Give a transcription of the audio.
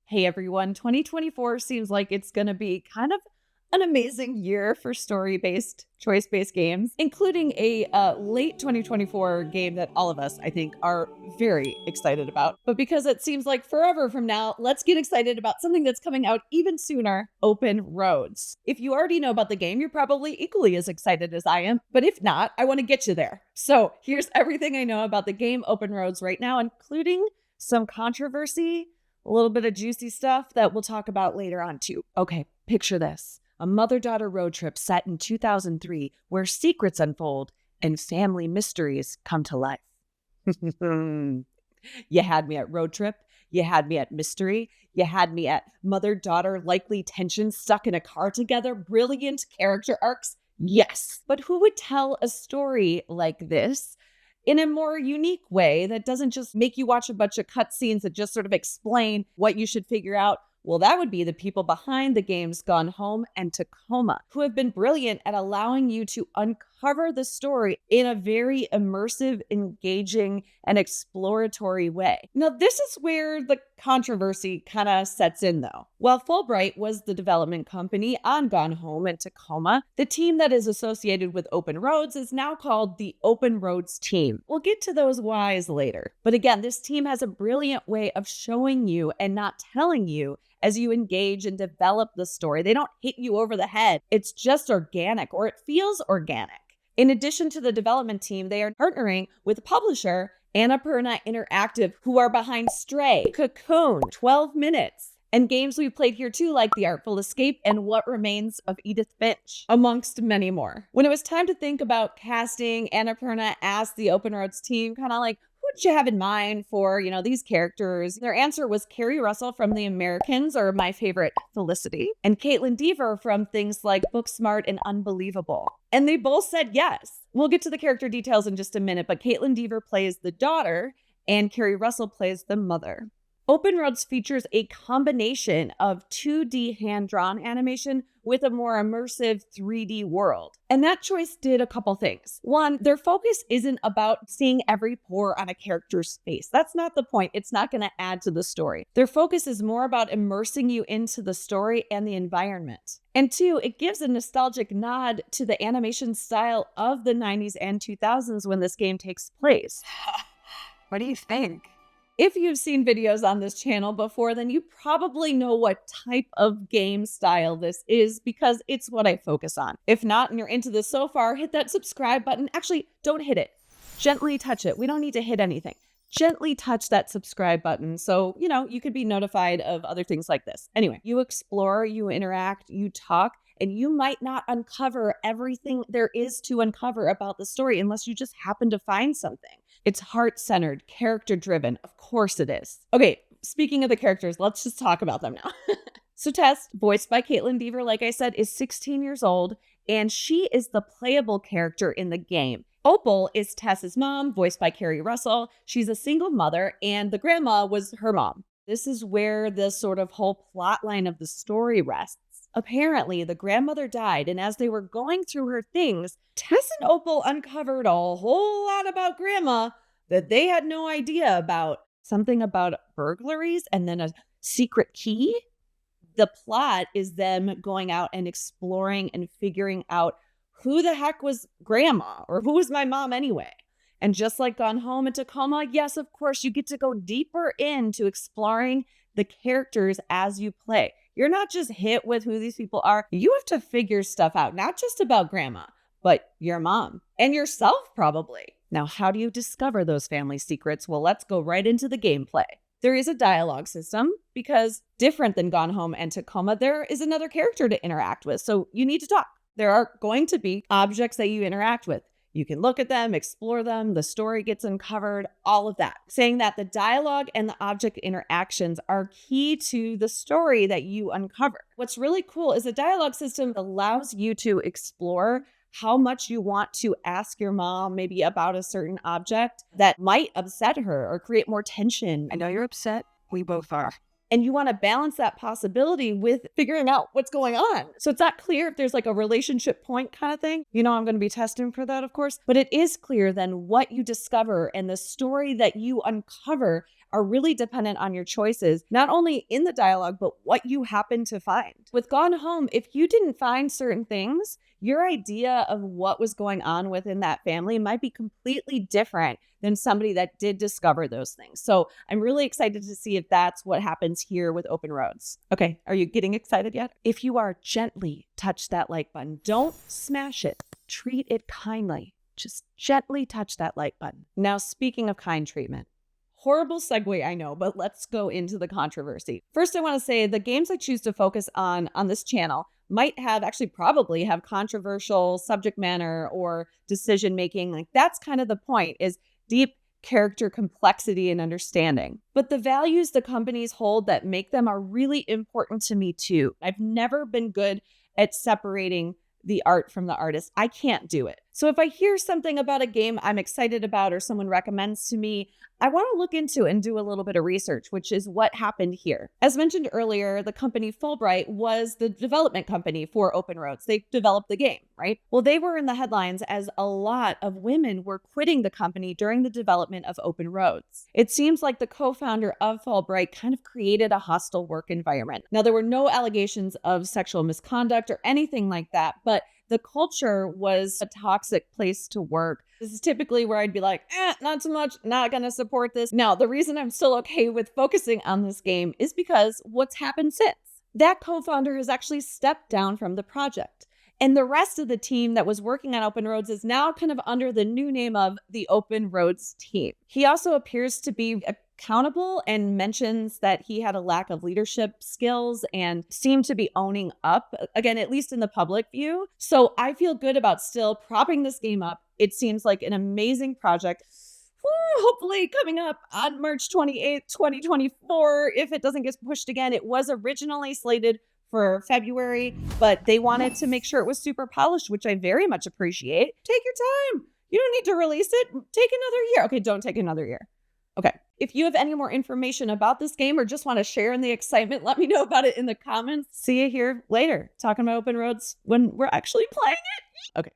Hey everyone, 2024 seems like it's going to be kind of an amazing year for story-based, choice-based games, including a late 2024 game that all of us, I think, are very excited about. But because it seems like forever from now, let's get excited about something that's coming out even sooner, Open Roads. If you already know about the game, you're probably equally as excited as I am, but if not, I want to get you there. So here's everything I know about the game Open Roads right now, including some controversy, a little bit of juicy stuff that we'll talk about later on too. Okay, picture this. A mother-daughter road trip set in 2003 where secrets unfold and family mysteries come to life. You had me at road trip. You had me at mystery. You had me at mother-daughter likely tension stuck in a car together. Brilliant character arcs. Yes. But who would tell a story like this in a more unique way that doesn't just make you watch a bunch of cutscenes that just sort of explain what you should figure out? Well, that would be the people behind the games Gone Home and Tacoma, who have been brilliant at allowing you to uncover the story in a very immersive, engaging, and exploratory way. Now, this is where the controversy kind of sets in, though. While Fulbright was the development company on Gone Home and Tacoma, the team that is associated with Open Roads is now called the Open Roads team. We'll get to those whys later. But again, this team has a brilliant way of showing you and not telling you as you engage and develop the story. They don't hit you over the head. It's just organic, or it feels organic. In addition to the development team, they are partnering with publisher Annapurna Interactive, who are behind Stray, Cocoon, 12 Minutes, and games we've played here too, like The Artful Escape and What Remains of Edith Finch, amongst many more. When it was time to think about casting, Annapurna asked the Open Roads team kind of like, what you have in mind for, these characters? Their answer was Keri Russell from The Americans, or my favorite, Felicity, and Kaitlyn Dever from things like Booksmart and Unbelievable. And they both said yes. We'll get to the character details in just a minute, but Kaitlyn Dever plays the daughter and Keri Russell plays the mother. Open Roads features a combination of 2D hand-drawn animation with a more immersive 3D world. And that choice did a couple things. One, their focus isn't about seeing every pore on a character's face. That's not the point. It's not going to add to the story. Their focus is more about immersing you into the story and the environment. And two, it gives a nostalgic nod to the animation style of the 90s and 2000s when this game takes place. What do you think? If you've seen videos on this channel before, then you probably know what type of game style this is because it's what I focus on. If not, and you're into this so far, hit that subscribe button. Actually, don't hit it. Gently touch it. We don't need to hit anything. Gently touch that subscribe button so, you could be notified of other things like this. Anyway, you explore, you interact, you talk, and you might not uncover everything there is to uncover about the story unless you just happen to find something. It's heart-centered, character-driven. Of course it is. Okay, speaking of the characters, let's just talk about them now. So Tess, voiced by Kaitlyn Dever, like I said, is 16 years old, and she is the playable character in the game. Opal is Tess's mom, voiced by Keri Russell. She's a single mother, and the grandma was her mom. This is where the sort of whole plot line of the story rests. Apparently, the grandmother died, and as they were going through her things, Tess and Opal uncovered a whole lot about Grandma that they had no idea about. Something about burglaries and then a secret key. The plot is them going out and exploring and figuring out who the heck was Grandma, or who was my mom anyway. And just like Gone Home and Tacoma, yes, of course, you get to go deeper into exploring the characters as you play. You're not just hit with who these people are. You have to figure stuff out, not just about Grandma, but your mom and yourself probably. Now, how do you discover those family secrets? Well, let's go right into the gameplay. There is a dialogue system because different than Gone Home and Tacoma, there is another character to interact with. So you need to talk. There are going to be objects that you interact with. You can look at them, explore them, the story gets uncovered, all of that. Saying that the dialogue and the object interactions are key to the story that you uncover. What's really cool is the dialogue system allows you to explore how much you want to ask your mom maybe about a certain object that might upset her or create more tension. I know you're upset. We both are. And you want to balance that possibility with figuring out what's going on. So it's not clear if there's like a relationship point kind of thing. I'm going to be testing for that, of course. But it is clear then what you discover and the story that you uncover are really dependent on your choices, not only in the dialogue, but what you happen to find. With Gone Home, if you didn't find certain things, your idea of what was going on within that family might be completely different than somebody that did discover those things. So I'm really excited to see if that's what happens here with Open Roads. Okay, are you getting excited yet? If you are, gently touch that like button. Don't smash it. Treat it kindly. Just gently touch that like button. Now, speaking of kind treatment, horrible segue, I know, but let's go into the controversy. First, I want to say the games I choose to focus on this channel might have probably have controversial subject matter or decision making. Like that's kind of the point, is deep character complexity and understanding. But the values the companies hold that make them are really important to me too. I've never been good at separating the art from the artist. I can't do it. So if I hear something about a game I'm excited about or someone recommends to me, I want to look into it and do a little bit of research, which is what happened here. As mentioned earlier, the company Fulbright was the development company for Open Roads. They developed the game, right? Well, they were in the headlines as a lot of women were quitting the company during the development of Open Roads. It seems like the co-founder of Fulbright kind of created a hostile work environment. Now, there were no allegations of sexual misconduct or anything like that, but the culture was a toxic place to work. This is typically where I'd be like, not so much, not gonna support this. Now, the reason I'm still okay with focusing on this game is because what's happened since. That co-founder has actually stepped down from the project. And the rest of the team that was working on Open Roads is now kind of under the new name of the Open Roads team. He also appears to be accountable and mentions that he had a lack of leadership skills and seemed to be owning up, again, at least in the public view. So I feel good about still propping this game up. It seems like an amazing project. Hopefully coming up on March 28th, 2024, if it doesn't get pushed again. It was originally slated for February, but they wanted to make sure it was super polished, which I very much appreciate. Take your time. You don't need to release it. Take another year. Okay, don't take another year. Okay. If you have any more information about this game or just want to share in the excitement, let me know about it in the comments. See you here later, talking about Open Roads when we're actually playing it. Okay.